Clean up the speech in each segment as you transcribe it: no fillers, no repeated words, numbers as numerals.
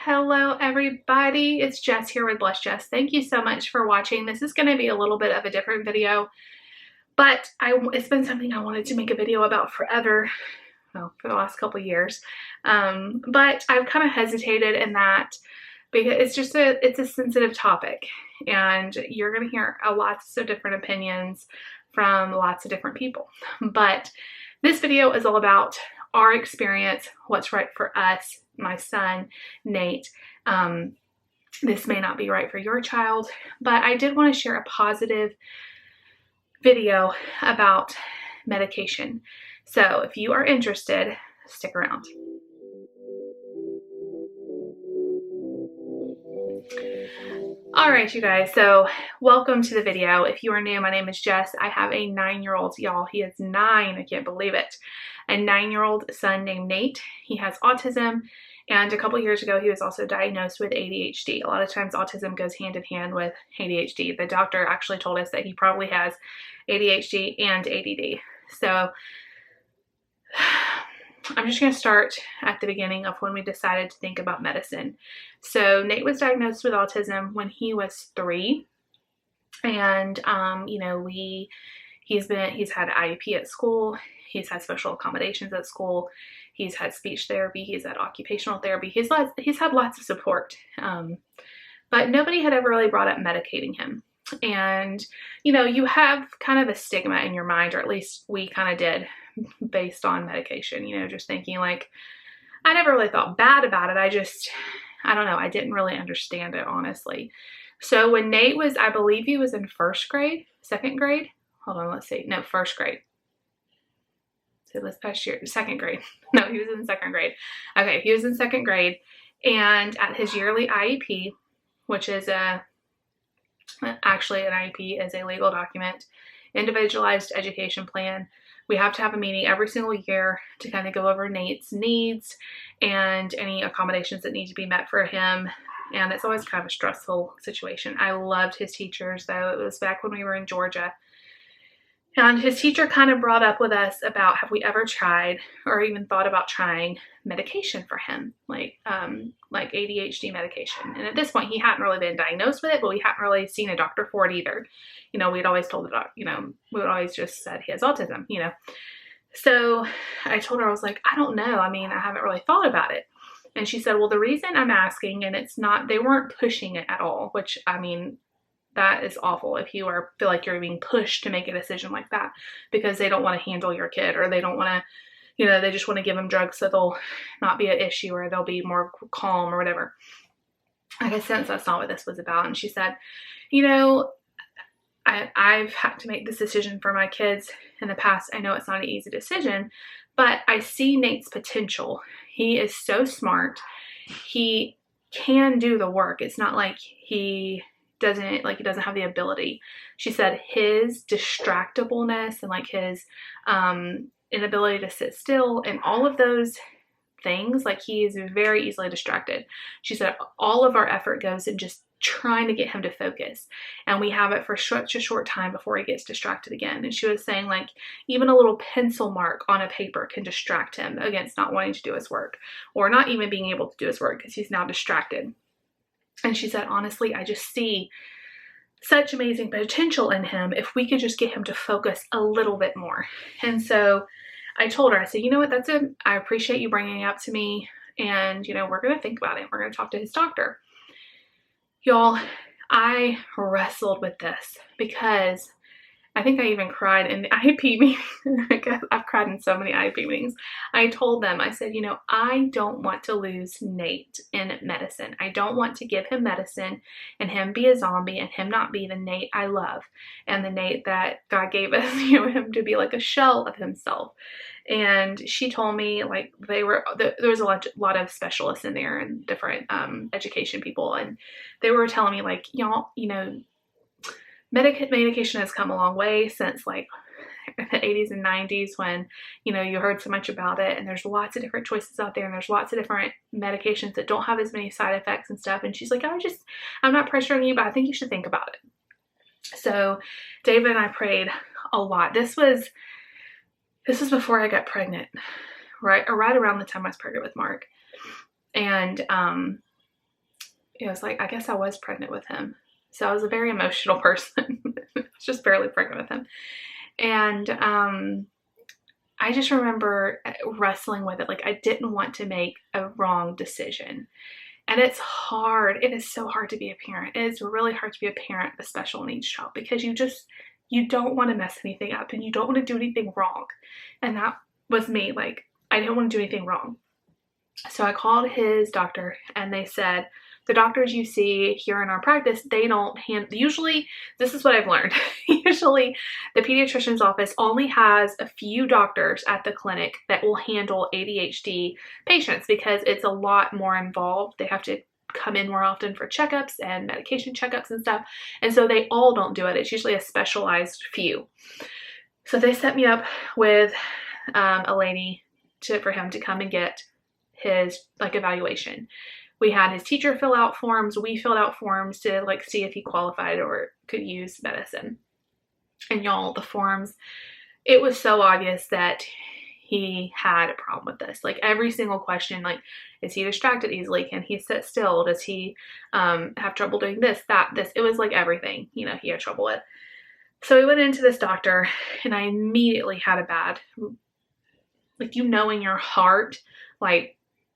Hello everybody, it's Jess here with Bless Jess. Thank you so much for watching. This is going to be a little bit of a different video, but it's been something I wanted to make a video about forever, well, for the last couple of years. But I've kind of hesitated in that because it's a sensitive topic, and you're going to hear lots of different opinions from lots of different people. But this video is all about our experience, what's right for us, my son, Nate. This may not be right for your child, but I did want to share a positive video about medication. So if you are interested, stick around. All right, you guys, so welcome to the video. If you are new, my name is Jess. I have a 9-year-old, y'all. He is 9, I can't believe it. A 9-year-old son named Nate. He has autism, and a couple years ago, he was also diagnosed with ADHD. A lot of times, autism goes hand in hand with ADHD. The doctor actually told us that he probably has ADHD and ADD. So I'm just going to start at the beginning of when we decided to think about medicine. So Nate was diagnosed with autism when he was 3, and you know, he's had IEP at school, he's had special accommodations at school, he's had speech therapy, he's had occupational therapy, he's had lots of support, but nobody had ever really brought up medicating him. And you know, you have kind of a stigma in your mind, or at least we kind of did, based on medication, you know, just thinking like, I never really thought bad about it. I don't know, I didn't really understand it, honestly. So when Nate was, I believe he was in first grade, second grade. Hold on, let's see. No, first grade. So this past year, second grade. No, he was in second grade. Okay, he was in second grade. And at his yearly IEP, which is actually an IEP is a legal document, individualized education plan. We have to have a meeting every single year to kind of go over Nate's needs and any accommodations that need to be met for him. And it's always kind of a stressful situation. I loved his teachers, though. It was back when we were in Georgia. And his teacher kind of brought up with us about, have we ever tried or even thought about trying medication for him, like ADHD medication. And at this point, he hadn't really been diagnosed with it, but we hadn't really seen a doctor for it either. You know, we'd always told the doctor, you know, we would always just said he has autism, you know. So I told her, I was like, I don't know. I mean, I haven't really thought about it. And she said, well, the reason I'm asking, and it's not, they weren't pushing it at all, which, I mean, that is awful if you feel like you're being pushed to make a decision like that because they don't want to handle your kid, or they don't want to, you know, they just want to give them drugs so they'll not be an issue, or they'll be more calm or whatever. I guess that's not what this was about. And she said, you know, I've had to make this decision for my kids in the past. I know it's not an easy decision, but I see Nate's potential. He is so smart. He can do the work. It's not like he doesn't have the ability. She said his distractibleness and like his inability to sit still and all of those things, like he is very easily distracted. She said all of our effort goes in just trying to get him to focus, and we have it for such a short time before he gets distracted again. And she was saying like even a little pencil mark on a paper can distract him against not wanting to do his work, or not even being able to do his work because he's now distracted. And she said, honestly, I just see such amazing potential in him if we could just get him to focus a little bit more. And so I told her, I said, you know what, I appreciate you bringing it up to me. And, you know, we're going to think about it. We're going to talk to his doctor. Y'all, I wrestled with this because I think I even cried in the IEP meeting. I've cried in so many IEP meetings. I told them, I said, you know, I don't want to lose Nate in medicine. I don't want to give him medicine and him be a zombie and him not be the Nate I love and the Nate that God gave us, you know, him to be like a shell of himself. And she told me like there was a lot of specialists in there and different education people, and they were telling me like, y'all, you know, medication has come a long way since like the 80s and 90s when, you know, you heard so much about it, and there's lots of different choices out there, and there's lots of different medications that don't have as many side effects and stuff. And she's like, I'm not pressuring you, but I think you should think about it. So David and I prayed a lot. This was before I got pregnant, right around the time I was pregnant with Mark. And it was like, I guess I was pregnant with him. So I was a very emotional person. I was just barely pregnant with him. And I just remember wrestling with it. Like, I didn't want to make a wrong decision. And it's hard. It is so hard to be a parent. It is really hard to be a parent of a special needs child because you don't want to mess anything up and you don't want to do anything wrong. And that was me. Like, I didn't want to do anything wrong. So I called his doctor and they said, the doctors you see here in our practice, they don't usually, this is what I've learned. Usually the pediatrician's office only has a few doctors at the clinic that will handle ADHD patients because it's a lot more involved. They have to come in more often for checkups and medication checkups and stuff. And so they all don't do it. It's usually a specialized few. So they set me up with a lady for him to come and get his evaluation. We had his teacher fill out forms. We filled out forms to see if he qualified or could use medicine. And y'all, the forms, it was so obvious that he had a problem with this. Like, every single question, is he distracted easily? Can he sit still? Does he have trouble doing this, that, this? It was like everything, he had trouble with. So we went into this doctor and I immediately had a bad, in your heart,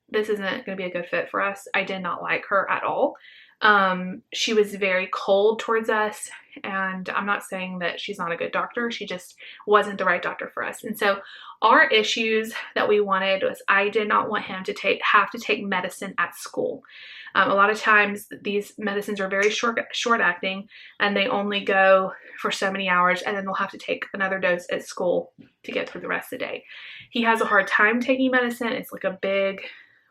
this isn't going to be a good fit for us. I did not like her at all. She was very cold towards us, and I'm not saying that she's not a good doctor. She just wasn't the right doctor for us. And so our issues that we wanted was, I did not want him to have to take medicine at school. A lot of times these medicines are very short acting and they only go for so many hours, and then they'll have to take another dose at school to get through the rest of the day. He has a hard time taking medicine. It's like a big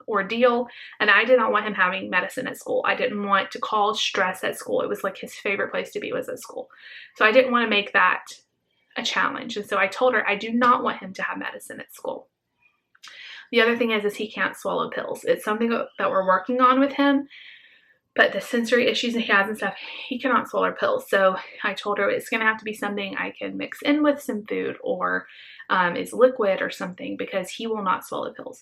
ordeal, and I did not want him having medicine at school. I didn't want to cause stress at school. It was like his favorite place to be was at school. So I didn't want to make that a challenge. And so I told her I do not want him to have medicine at school. The other thing is he can't swallow pills. It's something that we're working on with him, but the sensory issues that he has and stuff, he cannot swallow pills. So I told her it's going to have to be something I can mix in with some food or is liquid or something, because he will not swallow pills.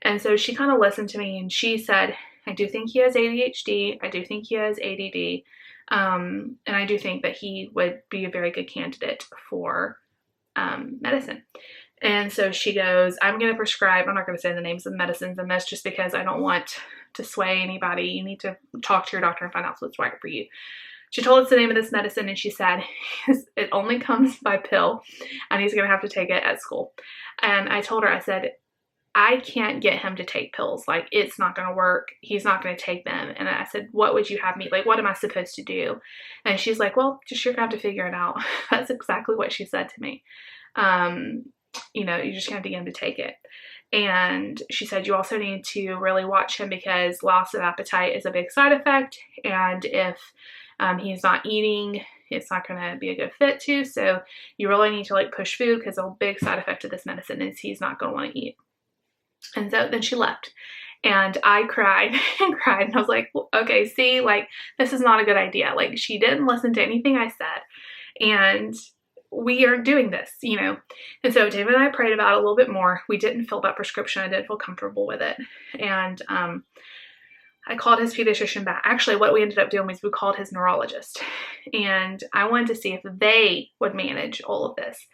And so she kind of listened to me and she said, I do think he has ADHD. I do think he has ADD. And I do think that he would be a very good candidate for medicine. And so she goes, I'm going to prescribe, I'm not going to say the names of the medicines in this just because I don't want to sway anybody. You need to talk to your doctor and find out what's right for you. She told us the name of this medicine and she said, it only comes by pill and he's going to have to take it at school. And I told her, I said, I can't get him to take pills. It's not going to work. He's not going to take them. And I said, what would you have me, what am I supposed to do? And she's like, well, just you're going to have to figure it out. That's exactly what she said to me. You just have to get him to take it. And she said, you also need to really watch him because loss of appetite is a big side effect. And if he's not eating, it's not going to be a good fit too. So you really need to push food, because a big side effect of this medicine is he's not going to want to eat. And so then she left and I cried and cried. And I was like, well, okay, see, this is not a good idea. She didn't listen to anything I said. And we are doing this, And so David and I prayed about it a little bit more. We didn't fill that prescription. I didn't feel comfortable with it. And I called his pediatrician back. Actually, what we ended up doing was we called his neurologist. And I wanted to see if they would manage all of this.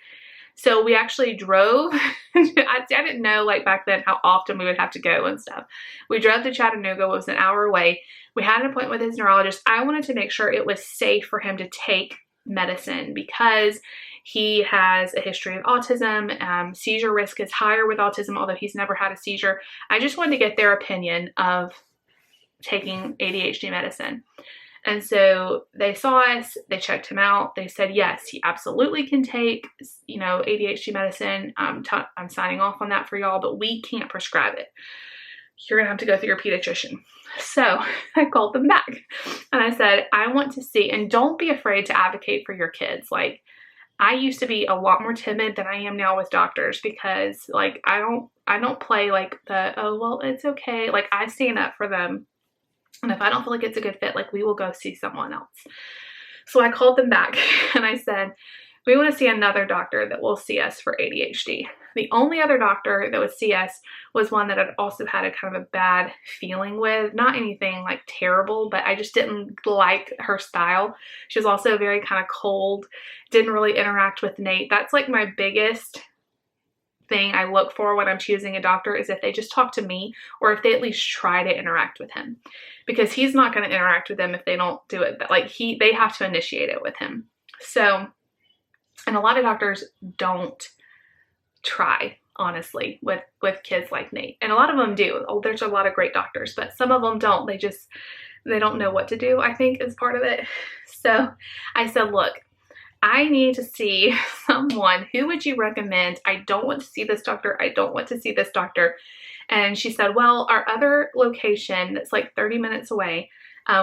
So we actually drove. I didn't know back then how often we would have to go and stuff. We drove to Chattanooga. It was an hour away. We had an appointment with his neurologist. I wanted to make sure it was safe for him to take medicine because he has a history of autism. Seizure risk is higher with autism, although he's never had a seizure. I just wanted to get their opinion of taking ADHD medicine. And so they saw us, they checked him out. They said, yes, he absolutely can take, ADHD medicine. I'm signing off on that for y'all, but we can't prescribe it. You're going to have to go through your pediatrician. So I called them back and I said, I want to see, and don't be afraid to advocate for your kids. I used to be a lot more timid than I am now with doctors because I don't play the, oh, well, it's okay. I stand up for them. And if I don't feel like it's a good fit, we will go see someone else. So I called them back and I said, we want to see another doctor that will see us for ADHD. The only other doctor that would see us was one that I'd also had a kind of a bad feeling with. Not anything like terrible, but I just didn't like her style. She was also very kind of cold, didn't really interact with Nate. That's like my biggest thing I look for when I'm choosing a doctor, is if they just talk to me, or if they at least try to interact with him, because he's not going to interact with them if they don't do it. But like they have to initiate it with him. So, and a lot of doctors don't try, honestly, with kids like Nate, and a lot of them do. Oh, there's a lot of great doctors, but some of them don't. They don't know what to do, I think, is part of it. So I said, look, I need to see someone. Who would you recommend? I don't want to see this doctor. I don't want to see this doctor. And she said, well, our other location that's like 30 minutes away,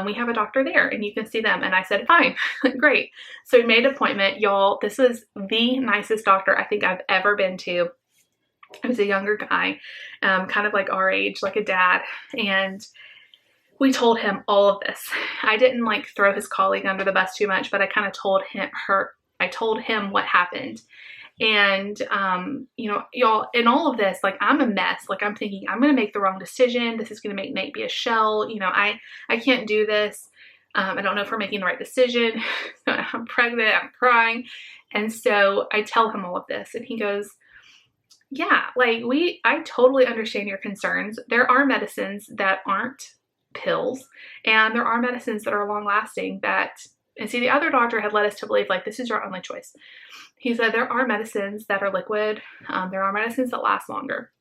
we have a doctor there and you can see them. And I said, fine, great. So we made an appointment. Y'all, this was the nicest doctor I think I've ever been to. He was a younger guy, kind of like our age, like a dad. And we told him all of this. I didn't like throw his colleague under the bus too much, but I kind of told him what happened. And, you know, y'all, in all of this, like, I'm a mess. Like, I'm thinking I'm going to make the wrong decision. This is going to make Nate be a shell. You know, I can't do this. I don't know if we're making the right decision. I'm pregnant. I'm crying. And so I tell him all of this, and he goes, yeah, like I totally understand your concerns. There are medicines that aren't pills, and there are medicines that are long lasting and see, the other doctor had led us to believe like this is your only choice. He said there are medicines that are liquid, there are medicines that last longer.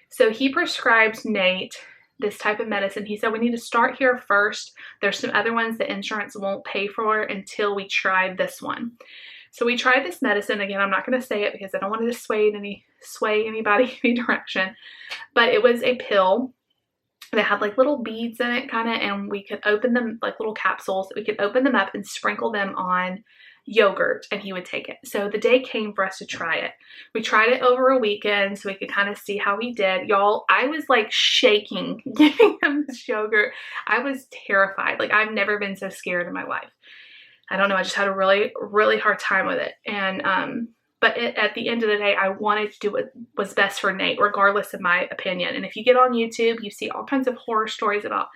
So he prescribed Nate this type of medicine. He said we need to start here first. There's some other ones that insurance won't pay for until we try this one. So we tried this medicine. Again, I'm not going to say it because I don't want it to sway anybody any direction, but it was a pill that had like little beads in it, kind of, and we could open them, like little capsules. We could open them up and sprinkle them on yogurt, and he would take it. So the day came for us to try it. We tried it over a weekend so we could kind of see how he did. Y'all, I was like shaking giving him this yogurt. I was terrified. Like, I've never been so scared in my life. I don't know. I just had a really, really hard time with it. And, but at the end of the day, I wanted to do what was best for Nate, regardless of my opinion. And if you get on YouTube, you see all kinds of horror stories about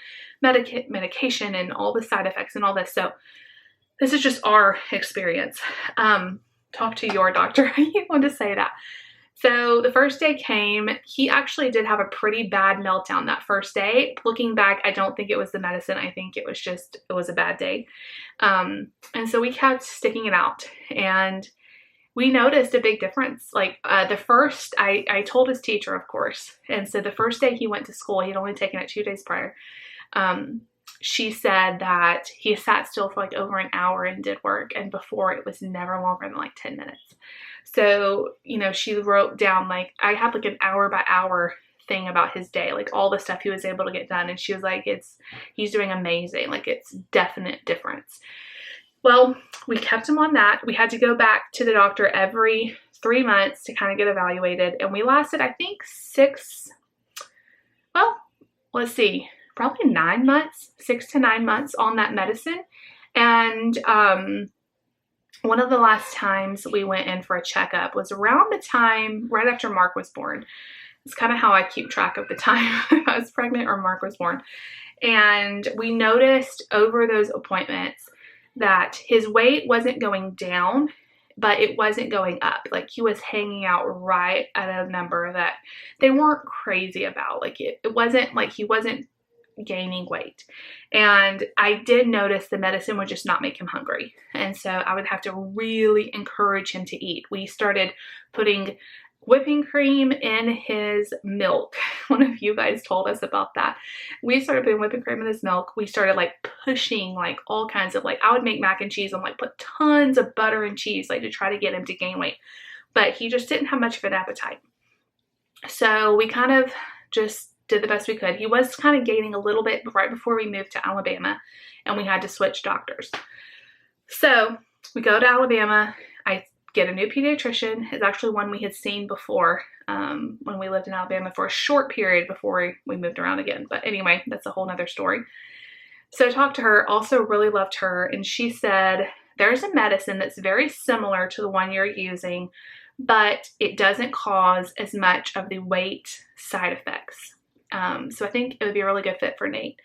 medication and all the side effects and all this. So this is just our experience. Talk to your doctor. You want to say that. So the first day came. He actually did have a pretty bad meltdown that first day. Looking back, I don't think it was the medicine. I think it was a bad day. And so we kept sticking it out, and we noticed a big difference. Like the first, I told his teacher, of course. And so the first day he went to school, he'd only taken it 2 days prior. She said that he sat still for like over an hour and did work. And before, it was never longer than like 10 minutes. So, you know, she wrote down, like, I had like an hour by hour thing about his day, like all the stuff he was able to get done. And she was like, he's doing amazing. Like, it's definite difference. Well, we kept him on that. We had to go back to the doctor every 3 months to kind of get evaluated. And we lasted, I think, probably 9 months, 6 to 9 months on that medicine. And one of the last times we went in for a checkup was around the time right after Mark was born. It's kind of how I keep track of the time I was pregnant or Mark was born. And we noticed over those appointments that his weight wasn't going down, but it wasn't going up. Like, he was hanging out right at a number that they weren't crazy about. Like, it wasn't like he wasn't gaining weight. And I did notice the medicine would just not make him hungry. And so I would have to really encourage him to eat. We started putting whipping cream in his milk. One of you guys told us about that. We started putting whipping cream in his milk. We started like pushing like all kinds of, like, I would make mac and cheese and like put tons of butter and cheese, like, to try to get him to gain weight. But he just didn't have much of an appetite. So we kind of just did the best we could. He was kind of gaining a little bit right before we moved to Alabama, and we had to switch doctors. So we go to Alabama. I get a new pediatrician. It's actually one we had seen before when we lived in Alabama for a short period before we moved around again. But anyway, that's a whole nother story. So I talked to her, also really loved her, and she said, there's a medicine that's very similar to the one you're using, but it doesn't cause as much of the weight side effects. So I think it would be a really good fit for Nate.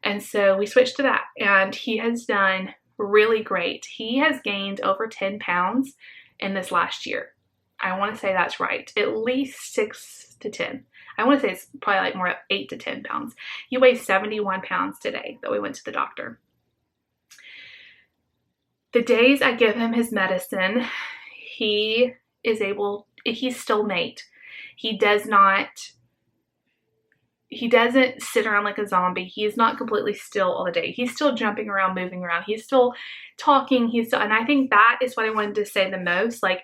And so we switched to that, and he has done really great. He has gained over 10 pounds in this last year. I want to say that's right. At least 6 to 10. I want to say it's probably like more like 8 to 10 pounds. He weighs 71 pounds today that we went to the doctor. The days I give him his medicine, he's still Nate. He doesn't sit around like a zombie. He is not completely still all the day. He's still jumping around, moving around. He's still talking. And I think that is what I wanted to say the most. Like,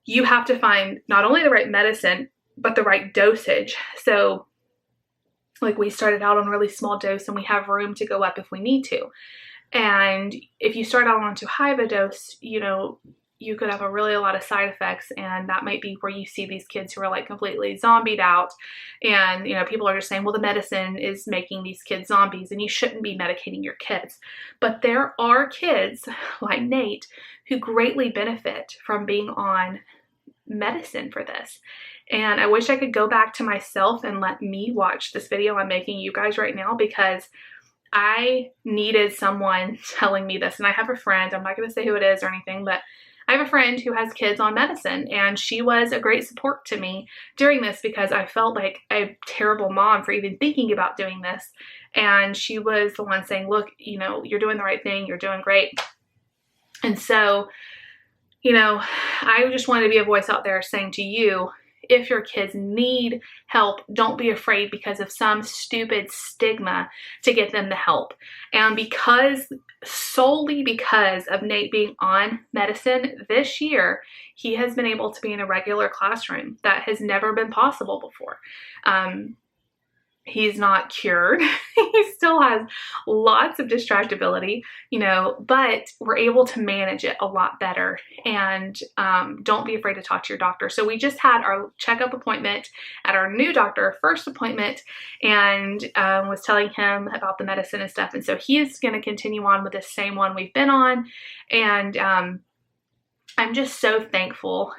you have to find not only the right medicine, but the right dosage. So like, we started out on a really small dose, and we have room to go up if we need to. And if you start out on too high of a dose, you could have a lot of side effects, and that might be where you see these kids who are like completely zombied out. And, people are just saying, well, the medicine is making these kids zombies and you shouldn't be medicating your kids. But there are kids like Nate who greatly benefit from being on medicine for this. And I wish I could go back to myself and let me watch this video I'm making you guys right now, because I needed someone telling me this. And I have a friend, I'm not going to say who it is or anything, but I have a friend who has kids on medicine, and she was a great support to me during this, because I felt like a terrible mom for even thinking about doing this. And she was the one saying, look, you're doing the right thing. You're doing great. And so, I just wanted to be a voice out there saying to you, if your kids need help, don't be afraid because of some stupid stigma to get them the help. And solely because of Nate being on medicine this year, he has been able to be in a regular classroom. That has never been possible before. He's not cured. He still has lots of distractibility, but we're able to manage it a lot better. And don't be afraid to talk to your doctor. So we just had our checkup appointment at our new doctor, first appointment, and was telling him about the medicine and stuff. And so he is going to continue on with the same one we've been on. And I'm just so thankful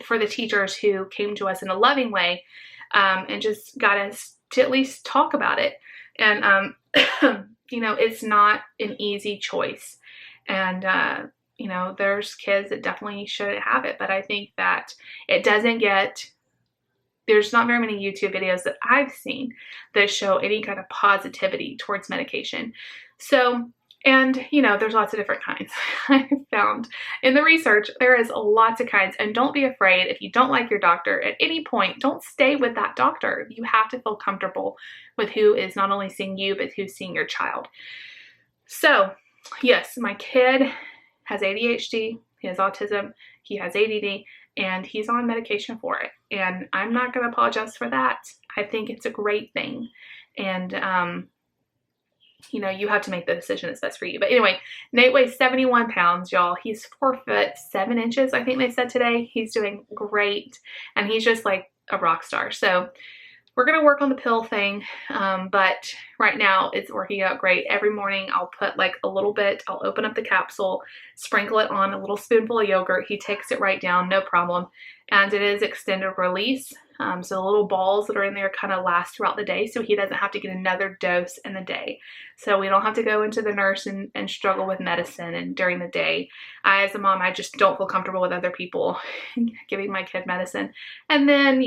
for the teachers who came to us in a loving way and just got us to at least talk about it. And, it's not an easy choice. And, there's kids that definitely shouldn't have it, but I think that there's not very many YouTube videos that I've seen that show any kind of positivity towards medication. So, and, there's lots of different kinds. I found in the research, there is lots of kinds. And don't be afraid if you don't like your doctor at any point, don't stay with that doctor. You have to feel comfortable with who is not only seeing you, but who's seeing your child. So, yes, my kid has ADHD, he has autism, he has ADD, and he's on medication for it. And I'm not going to apologize for that. I think it's a great thing. And, you have to make the decision that's best for you. But anyway, Nate weighs 71 pounds, y'all. He's 4'7", I think they said today. He's doing great. And he's just like a rock star. So we're going to work on the pill thing. But right now it's working out great. Every morning I'll put like a little bit, I'll open up the capsule, sprinkle it on a little spoonful of yogurt. He takes it right down, no problem. And it is extended release. So the little balls that are in there kind of last throughout the day, so he doesn't have to get another dose in the day. So we don't have to go into the nurse and struggle with medicine and during the day. As a mom, I just don't feel comfortable with other people giving my kid medicine. And then,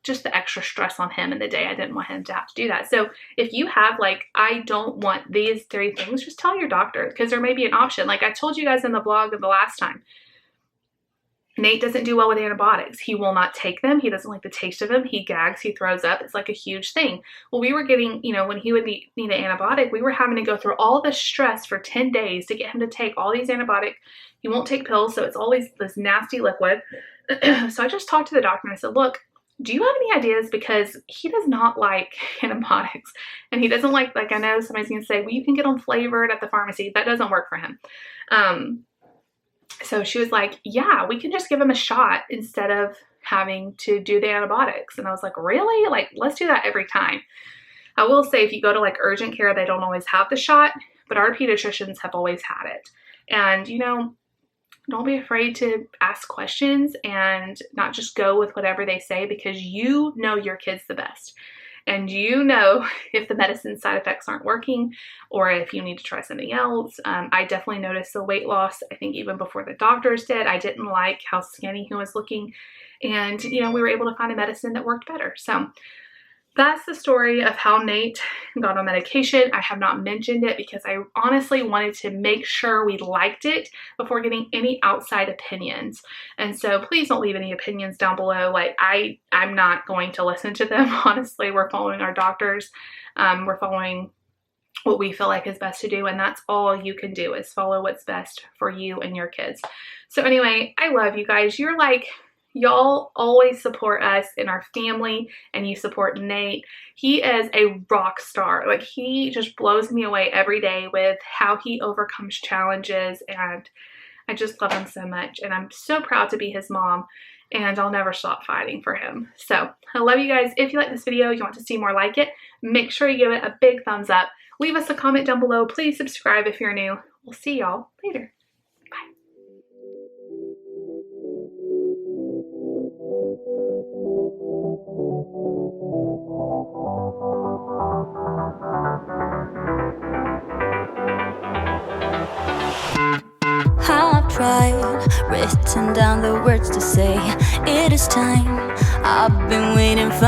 just the extra stress on him in the day. I didn't want him to have to do that. So if you have like, I don't want these 3 things, just tell your doctor, because there may be an option. Like I told you guys in the vlog of the last time, Nate doesn't do well with antibiotics. He will not take them. He doesn't like the taste of them. He gags, he throws up. It's like a huge thing. Well, we were getting, when he would need an antibiotic, we were having to go through all this stress for 10 days to get him to take all these antibiotics. He won't take pills, so it's always this nasty liquid. So I just talked to the doctor and I said, look, do you have any ideas? Because he does not like antibiotics. And he doesn't like I know somebody's going to say, well, you can get them flavored at the pharmacy. That doesn't work for him. So she was like, yeah, we can just give him a shot instead of having to do the antibiotics. And I was like, really? Like, let's do that every time. I will say if you go to like urgent care, they don't always have the shot, but our pediatricians have always had it. And, don't be afraid to ask questions and not just go with whatever they say, because you know your kids the best. And you know if the medicine side effects aren't working or if you need to try something else. I definitely noticed the weight loss, I think even before the doctors did. I didn't like how skinny he was looking. And, you know, we were able to find a medicine that worked better. So that's the story of how Nate got on medication. I have not mentioned it because I honestly wanted to make sure we liked it before getting any outside opinions. And so please don't leave any opinions down below. Like I'm not going to listen to them. Honestly, we're following our doctors. We're following what we feel like is best to do. And that's all you can do, is follow what's best for you and your kids. So anyway, I love you guys. You're like, y'all always support us in our family, and you support Nate. He is a rock star. Like, he just blows me away every day with how he overcomes challenges, and I just love him so much. And I'm so proud to be his mom, and I'll never stop fighting for him. So I love you guys. If you like this video, you want to see more like it, make sure you give it a big thumbs up. Leave us a comment down below. Please subscribe if you're new. We'll see y'all later. I've tried, written down the words to say. It is time. I've been waiting for